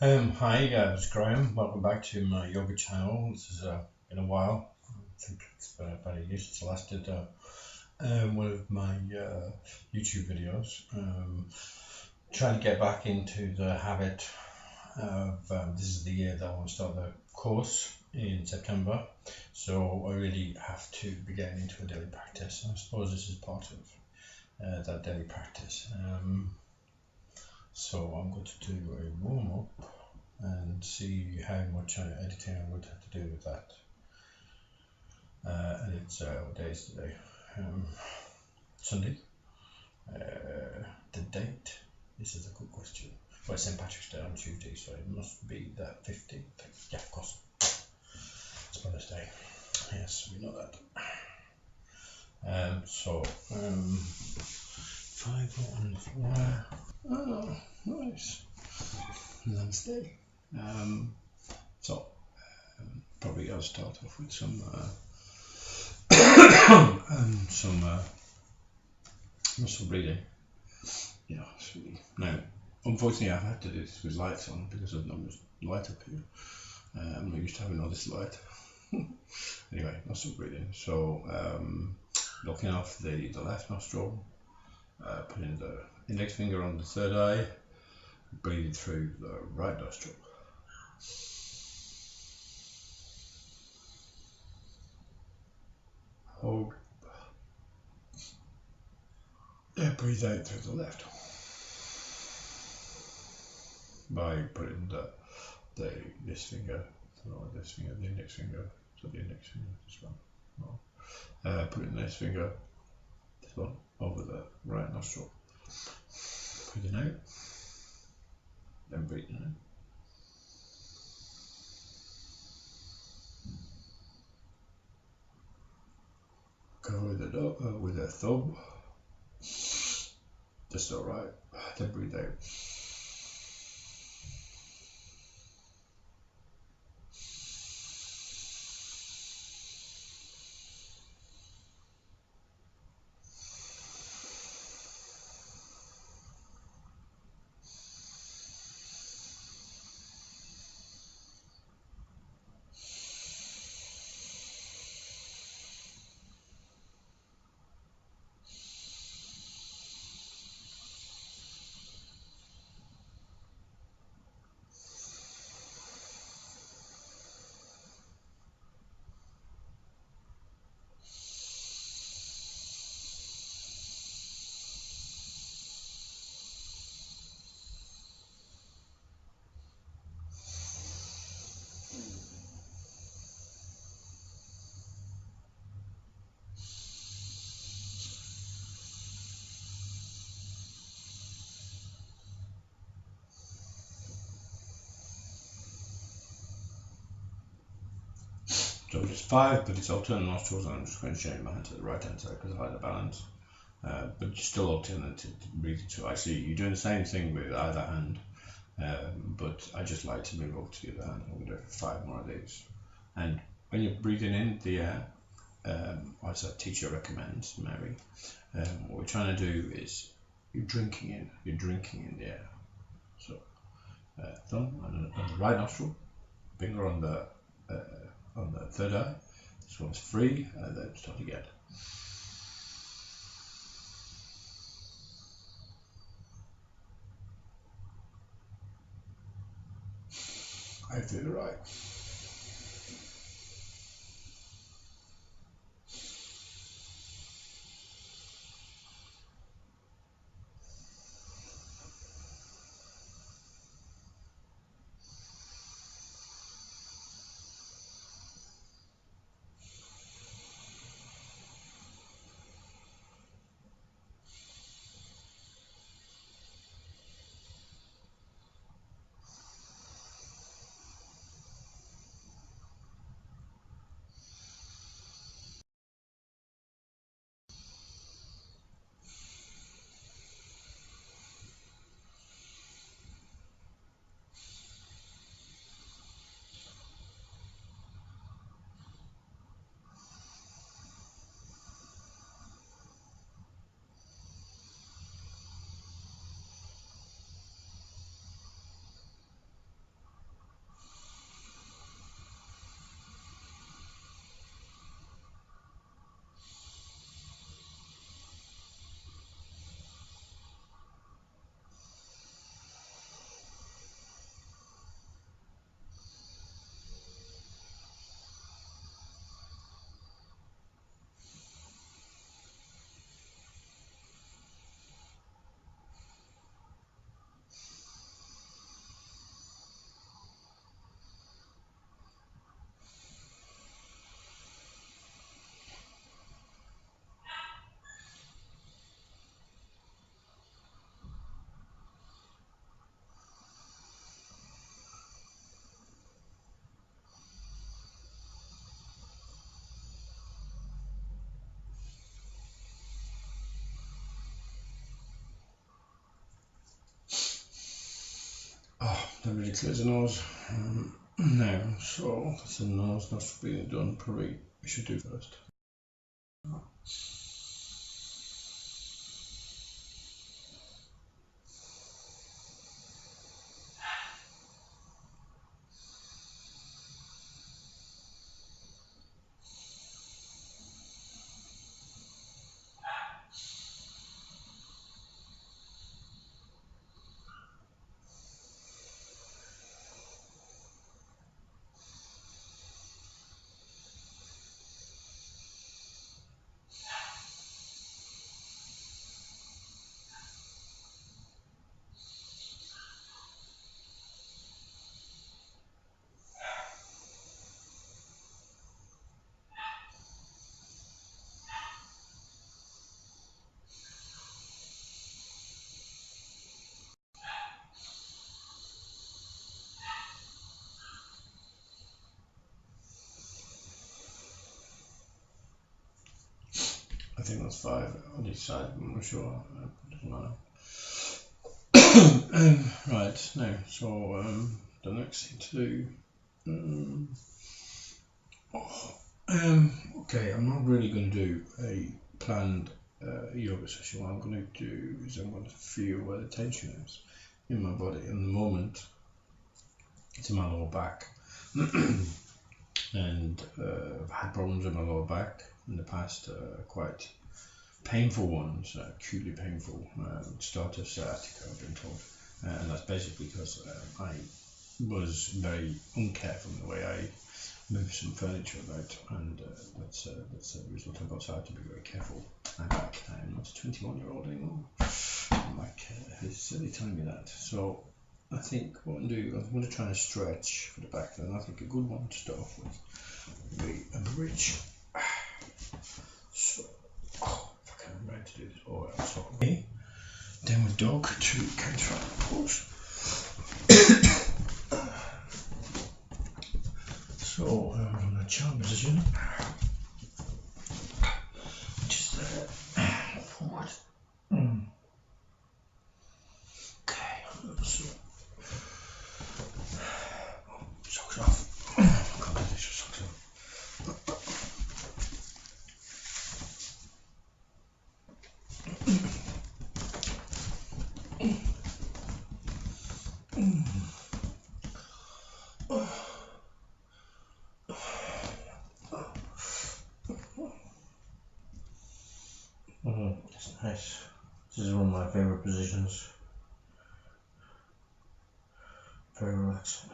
Hi, it's Graham. Welcome back to my yoga channel. This has been a while. I think it's been about a year since I last did one of my YouTube videos. Trying to get back into the habit of this is the year that I want to start the course in September. So I really have to be getting into a daily practice. And I suppose this is part of that daily practice. So I'm going to do a warm up and see how much editing I would have to do with that. And it's what day is today? Sunday. The date. This is a good question. Well, it's St. Patrick's Day on Tuesday, so it must be the 15th. Yeah, of course. It's Mother's Day. Yes, we know that. 514. Oh, nice. Namaste. Probably I'll start off with some muscle breathing. Yeah, sweet. Now, unfortunately, I've had to do this with lights on because of the light up here. I'm not used to having all this light. Anyway, muscle breathing. So, looking off the left nostril, putting the index finger on the third eye, breathing through the right nostril. Hold. Breathe out through the left by putting this finger, the index finger, so the index finger, this one. Putting this finger, this one, over the right nostril. Breathing out, then breathing in. Go with the thumb. Just alright. Then breathe out. So just 5, but it's alternate nostrils, and I'm just going to change my hand to the right hand side because I like the balance. But you're still alternating breathing. So actually, you're doing the same thing with either hand, but I just like to move over to the other hand. I'm going to do 5 more of these. And when you're breathing in the air, as a teacher recommends, Mary, what we're trying to do is you're drinking in the air. So thumb on the right nostril, finger on the third eye. This one's free, and then start again. Out through the right. Oh, that really clears the nose. Now, so that's the nose not being done. Probably we should do first. I think that's 5 on each side, I'm not sure. Doesn't matter. Right, now, so the next thing to do. Okay, I'm not really going to do a planned yoga session. What I'm going to do is I'm going to feel where the tension is in my body. In the moment, it's in my lower back. And I've had problems with my lower back in the past, quite painful ones, acutely painful, starter sciatica, I've been told. And that's basically because I was very uncareful in the way I moved some furniture about, and that's the result. I've got to be very careful. I'm back. I'm not a 21-year-old anymore. I'm back. He's silly telling me that. So I think what I'm going to do, I'm going to try and stretch for the back, and I think a good one to start off with would be a bridge. So, if I can remember to do this, so downward dog to counter pose. So I'm in a child position, which is forward. Okay, so socks off. Can't do this with socks off. That's nice. This is one of my favourite positions. Very relaxing.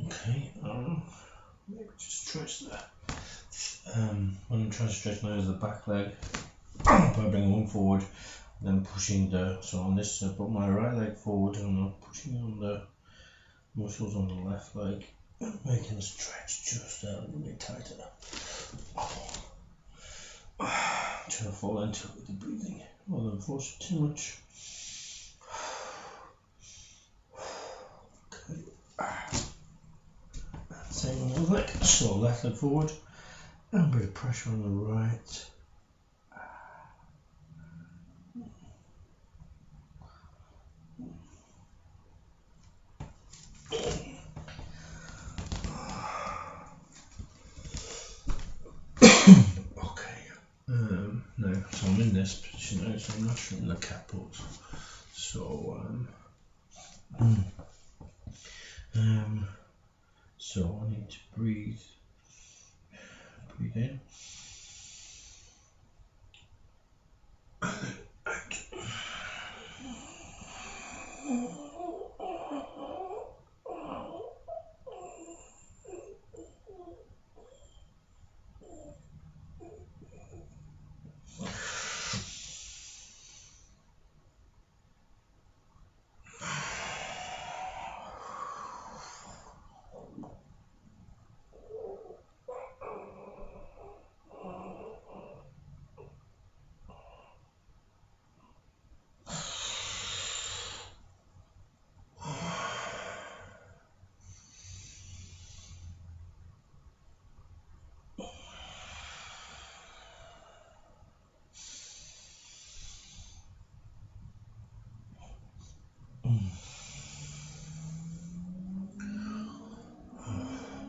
Okay, maybe just stretch that. When I'm trying to stretch now is the back leg, by bringing one forward, then pushing so on this, I put my right leg forward and I'm pushing on the muscles on the left leg, making the stretch just a little bit tighter. Trying to fall into it with the breathing, rather than force it too much. Okay. Same on the leg, so left leg forward, and a bit of pressure on the right. No, so I'm in this position now, so I'm not sure in the cat pose. So, so I need to breathe in. Out.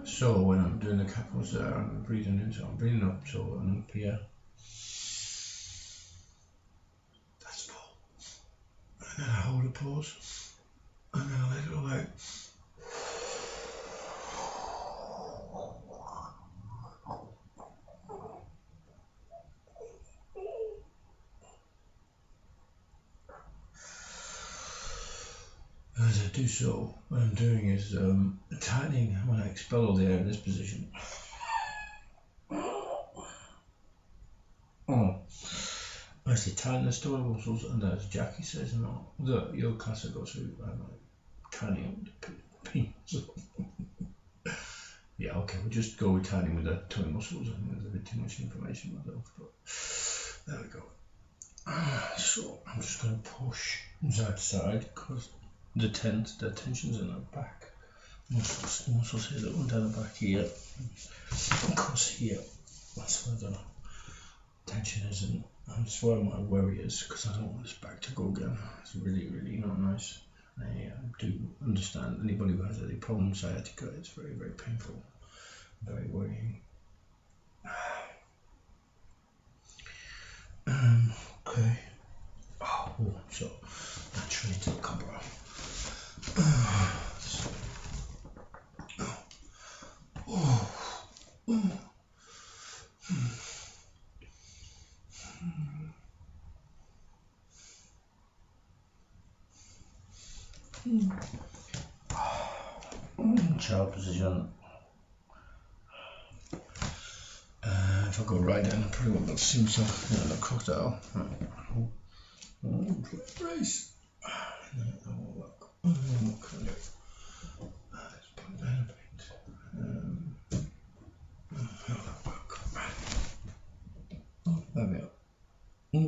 So when I'm doing the capsules there, I'm breathing in, so I'm breathing up, so I'm up here. That's full. And then I hold a pause, and then I let it all out. As I do so, what I'm doing is tightening when I expel all the air in this position. As you tighten the stomach muscles, and as Jackie says, your class goes through tightening the penis. Yeah, okay, we'll just go with tightening with the tummy muscles. I think there's a bit too much information myself, but there we go. So I'm just going to push side to side because the tension's in the back. Muscles here that run down the back here. Of course here. That's where the tension is, and that's where my worry is because I don't want this back to go again. It's really, really not nice. I do understand anybody who has any problem with sciatica, it's very, very painful, very worrying. Okay. So naturally into the cobra. Child position. If I go right down, I probably won't be able to see myself. The crocodile. Brace. No, that won't work. What can I do? Let's put it down a bit. How will that work? There we are.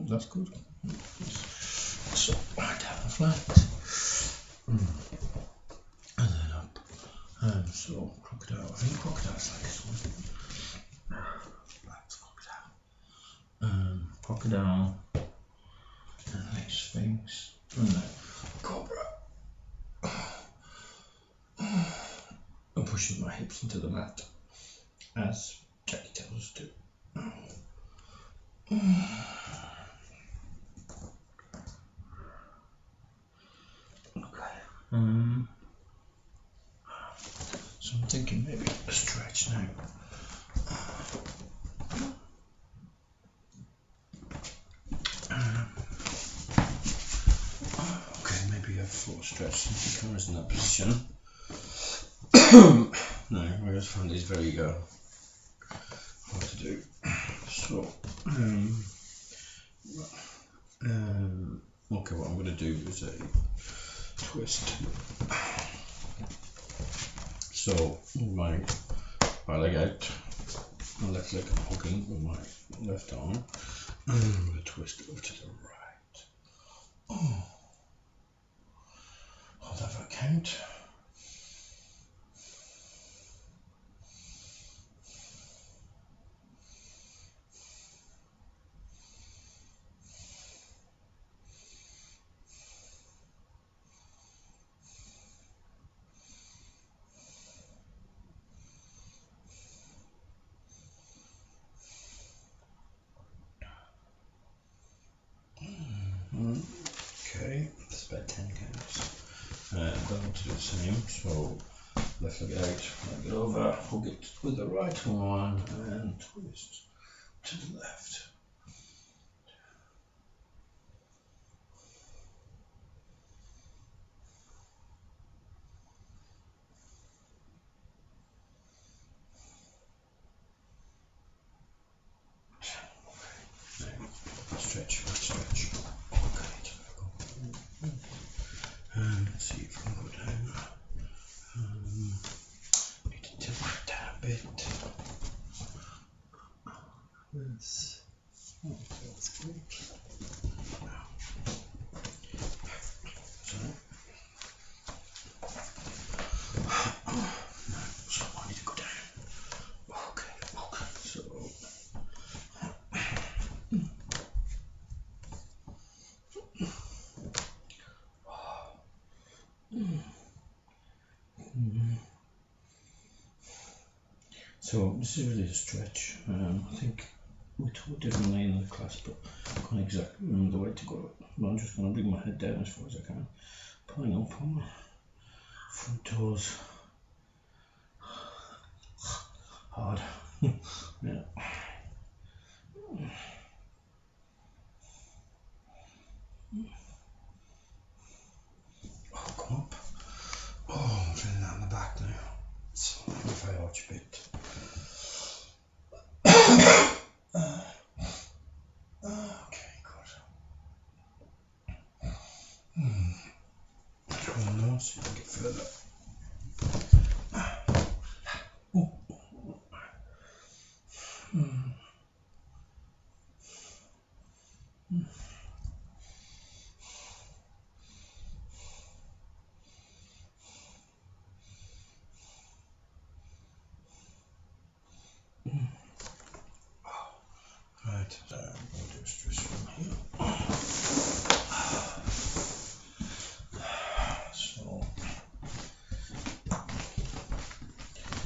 That's good. So, right down flat. And then up. So, crocodile. I think crocodile's like this one. That's crocodile. Crocodile. And like sphinx. And then cobra. I'm pushing my hips into the mat, as Jackie tells us to. Okay. So I'm thinking maybe a stretch now. Okay, maybe a full stretch since the camera's in that position. No, I just find these very hard to do. So, okay, what I'm going to do is a twist. So, my leg out, my left leg I'm hooking with my left arm, and then I'm going to twist over to the right. Hold that for a count. Okay, that's about 10 counts. Then I'll do the same. So left leg out, leg it over, hook it with the right one, and twist to the left. Stretch. Okay, let's see if I can go down. Need to tilt it down a bit. Yes. So this is really a stretch. I think we taught differently in the class, but I can't exactly remember the way to go. But I'm just going to bring my head down as far as I can, pulling up on my front toes. Hard. Yeah. Oh, come up. Oh, I'm feeling that in the back now. It's a very arch bit. Okay, good. Let's go on now so you can get further. Oh. Right, so I'm going to do a stretch from here.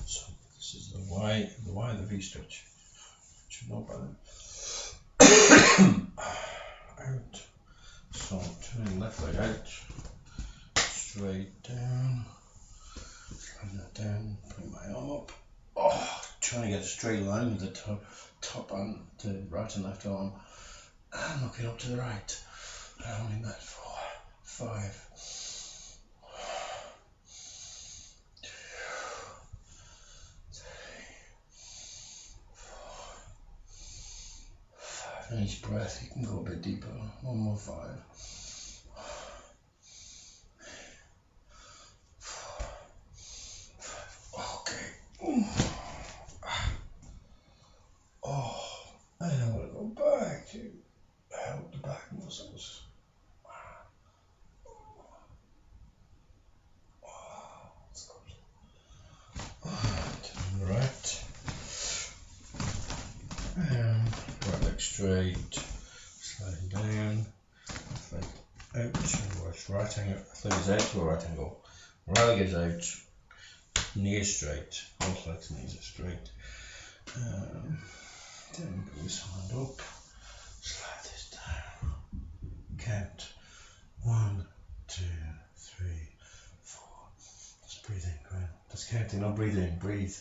So this is the Y of the V stretch. Should know by then. Out. So turning left leg out, straight down, sliding that down, putting my arm up. Oh, trying to get a straight line with the top and the right and left arm, and looking up to the right. And holding that for 5, 2, 3, 4, 5. And each breath you can go a bit deeper. 1 more 5. 4, 5. Okay. Oh, and I want to go back to help the back muscles. That's good. To the right. And right leg straight, sliding down, left leg out, towards right angle, left leg is out to a right angle, right leg is out, knee is straight, both legs, knees are straight. Then put this hand up, slide this down, count 1, 2, 3, 4. Just breathe in, go in. Just counting, not breathing, breathe.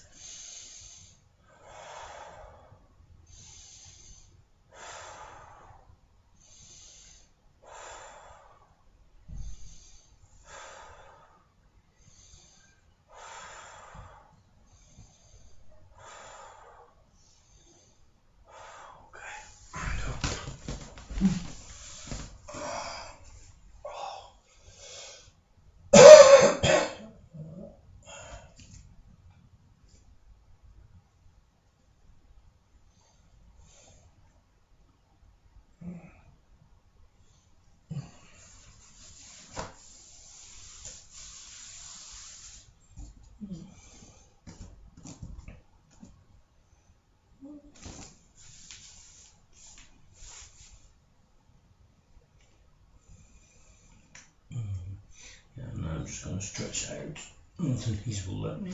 Yeah, now I'm just going to stretch out until these will let me.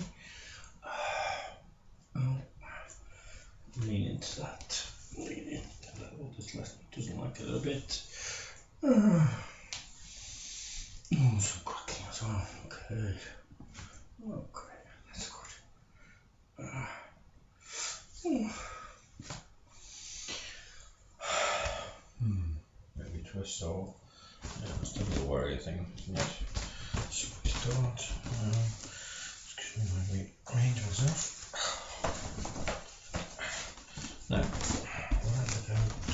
Lean into that. Lean into that. Oh, this doesn't like it a bit. Some cracking as well. Okay. Okay, that's good. Maybe twist so. Yeah, it's still a worry thing, isn't it? So we start. Excuse me, let me range myself. Now, let it out.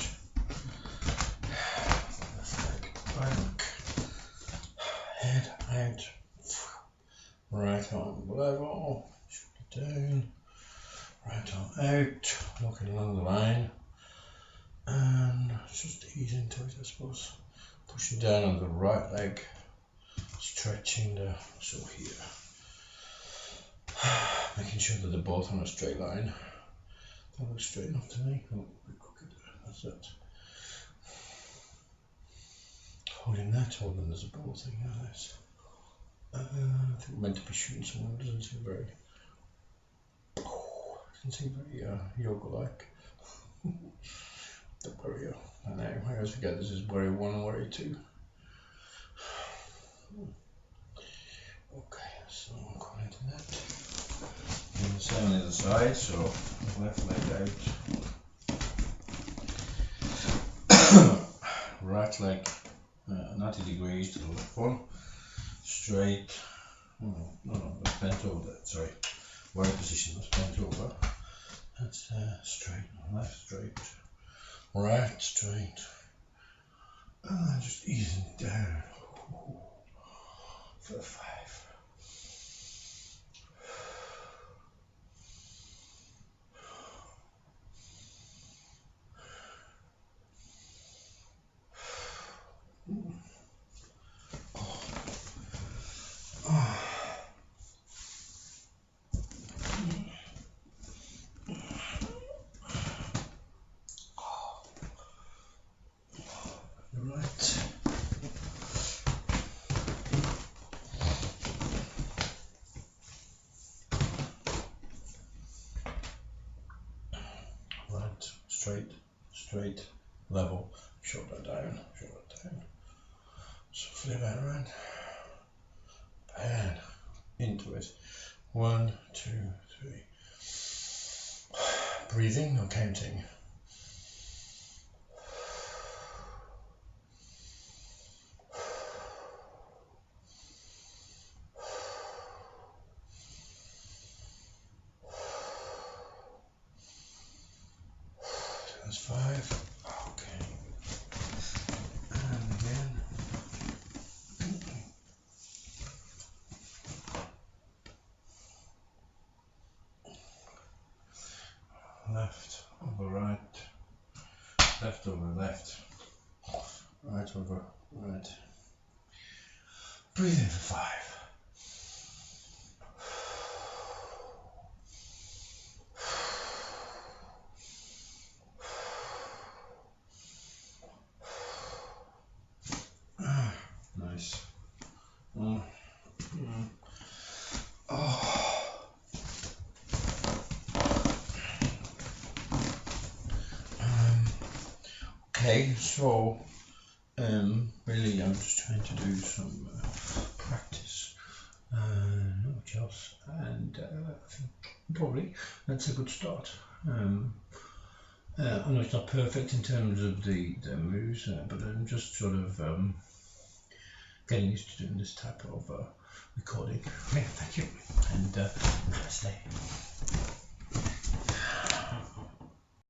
Left leg back. Head out. Right arm level. Shoulder down. Right arm out. Looking along the line. And just ease into it, I suppose. Pushing down on the right leg. Stretching the so here. Making sure that they're both on a straight line. That looks straight enough to me. Oh, that's it. Holding that, holding there's a ball thing out this. I think we're meant to be shooting someone, doesn't seem very. Oh, can see very yoga-like. The warrior. I know, I always forget this is warrior 1 and warrior 2. Okay, so I'm going into that. And the same on the other side, so left leg out. Right leg 90 degrees to the left one. Straight. No, that's bent over. Sorry. Warrior position, that's bent over. That's straight. Left straight. Right straight. Just easing down. For 5. Right, straight, level, shoulder down. So flip that around, and into it. 1, 2, 3. Breathing, no counting. That's 5. Okay. And again. Left over right. Left over left. Right over right. Breathe in for 5. Nice. Oh. Okay, so really I'm just trying to do some practice, not much else, and I think probably that's a good start. I know it's not perfect in terms of the moves, but I'm just sort of getting used to doing this type of recording. Yeah, thank you, and namaste.